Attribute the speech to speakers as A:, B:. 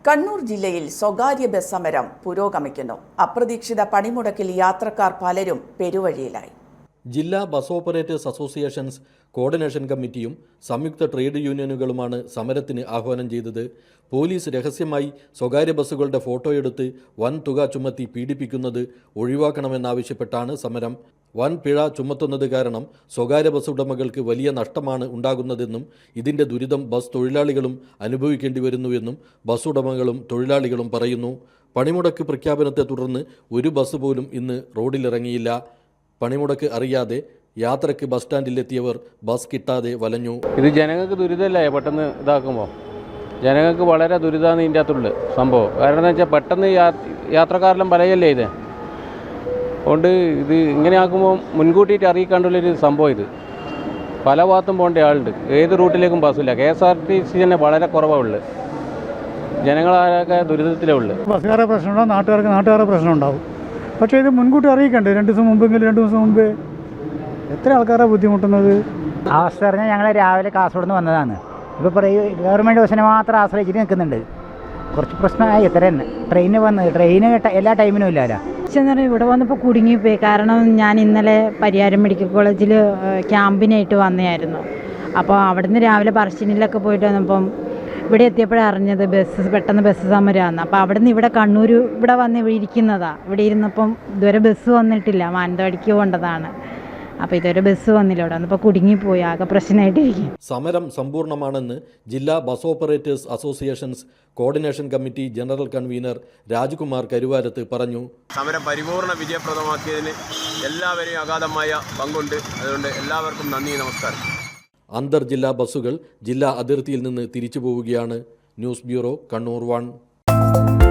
A: കണ്ണൂർ ജില്ലയിൽ സ്വകാര്യ ബസ് സമരം പുരോഗമിക്കുന്നു. അപ്രതീക്ഷിത പണിമുടക്കിൽ യാത്രക്കാർ പലരും പെരുവഴിയിലായി.
B: ജില്ലാ ബസ് ഓപ്പറേറ്റേഴ്സ് അസോസിയേഷൻസ് കോർഡിനേഷൻ കമ്മിറ്റിയും സംയുക്ത ട്രേഡ് യൂണിയനുകളുമാണ് സമരത്തിന് ആഹ്വാനം ചെയ്തത്. പോലീസ് രഹസ്യമായി സ്വകാര്യ ബസ്സുകളുടെ ഫോട്ടോയെടുത്ത് വൻ തുക ചുമത്തി പീഡിപ്പിക്കുന്നത് ഒഴിവാക്കണമെന്നാവശ്യപ്പെട്ടാണ് സമരം. വൻ പിഴ ചുമത്തുന്നത് കാരണം സ്വകാര്യ ബസ് ഉടമകൾക്ക് വലിയ നഷ്ടമാണ് ഉണ്ടാകുന്നതെന്നും ഇതിൻ്റെ ദുരിതം ബസ് തൊഴിലാളികളും അനുഭവിക്കേണ്ടി വരുന്നുവെന്നും ബസ് ഉടമകളും തൊഴിലാളികളും പറയുന്നു. പണിമുടക്ക് പ്രഖ്യാപനത്തെ തുടർന്ന് ഒരു ബസ് പോലും ഇന്ന് റോഡിലിറങ്ങിയില്ല. പണിമുടക്ക് അറിയാതെ യാത്രയ്ക്ക് ബസ് സ്റ്റാൻഡിലെത്തിയവർ ബസ് കിട്ടാതെ വലഞ്ഞു.
C: ഇത് ജനങ്ങൾക്ക് ദുരിതമല്ലേ? പെട്ടെന്ന് ഇതാക്കുമ്പോൾ ജനങ്ങൾക്ക് വളരെ ദുരിതമാണ് ഇതിൻ്റെ അകത്തുള്ള സംഭവം. കാരണം എന്താ വെച്ചാൽ പെട്ടെന്ന് യാത്രക്കാരെല്ലാം പറയല്ലേ ഇത്. അതുകൊണ്ട് ഇത് ഇങ്ങനെ ആക്കുമ്പോൾ മുൻകൂട്ടിയിട്ട് അറിയിക്കാണ്ടുള്ളൊരു സംഭവം. ഇത് പല ഭാഗത്തും പോകേണ്ട ആളുണ്ട്. ഏത് റൂട്ടിലേക്കും ബസ്സില്ല. KSRTC തന്നെ വളരെ കുറവാണ്. ജനങ്ങളൊക്കെ ദുരിതത്തിലേ ഉള്ളു.
D: ബസ്സുകാരെ പ്രശ്നമുണ്ടാവും, നാട്ടുകാരുടെ പ്രശ്നം ഉണ്ടാവും. പക്ഷേ ഇത് മുൻകൂട്ടി അറിയിക്കണ്ടേ? 2 ദിവസം മുമ്പെങ്കിലും 2 ദിവസം മുമ്പ് എത്ര ആൾക്കാരാണ് ബുദ്ധിമുട്ടുന്നത്?
E: അവസ്ഥ പറഞ്ഞാൽ ഞങ്ങൾ രാവിലെ കാസർഗോഡ് നിന്ന് വന്നതാണ്. ഇപ്പോൾ ഗവൺമെൻറ് ബസ്സിനെ മാത്രം ആശ്രയിച്ചിട്ട് നിൽക്കുന്നുണ്ട്. കുറച്ച് പ്രശ്നമായി ഇത്ര തന്നെ. ട്രെയിന് എല്ലാ ടൈമിനും ഇല്ലല്ലോ.
F: ഇവിടെ വന്നപ്പോൾ കുടുങ്ങിപ്പോയി. കാരണം ഞാൻ ഇന്നലെ പരിയാരം മെഡിക്കൽ കോളേജിൽ ക്യാമ്പിനായിട്ട് വന്നതായിരുന്നു. അപ്പോൾ അവിടുന്ന് രാവിലെ പറശ്ശിനിലൊക്കെ പോയിട്ട് വന്നപ്പം ഇവിടെ എത്തിയപ്പോഴാണ് അറിഞ്ഞത് പെട്ടെന്ന് ബസ് സമരമാണ്. അപ്പോൾ അവിടുന്ന് ഇവിടെ കണ്ണൂർ ഇവിടെ വന്ന് ഇരിക്കുന്നതാണ്. ഇവിടെ ഇരുന്നപ്പം ഇതുവരെ ബസ് വന്നിട്ടില്ല. മാനന്തവാടിക്ക് പോകേണ്ടതാണ്. അപ്പോൾ ഇതുവരെ ബസ് വന്നില്ല. ഇവിടെ വന്നപ്പോൾ കുടുങ്ങിപ്പോയി. ആകെ പ്രശ്നമായിട്ടിരിക്കും.
B: സമരം സമ്പൂർണ്ണമാണെന്ന് ജില്ലാ bus operators associations coordination committee general convener Rajkumar Karuvarath പറഞ്ഞു.
G: സമരം പരിപൂർണ വിജയപ്രദമാക്കിയതിന് എല്ലാവരെയും അഗാധമായ പങ്കുണ്ട്. അതുകൊണ്ട് എല്ലാവർക്കും നന്ദി, നമസ്കാരം.
B: അന്തർജില്ലാ ബസ്സുകൾ ജില്ലാ അതിർത്തിയിൽ നിന്ന് തിരിച്ചു പോവുകയാണ്. News bureau, Kannur 1.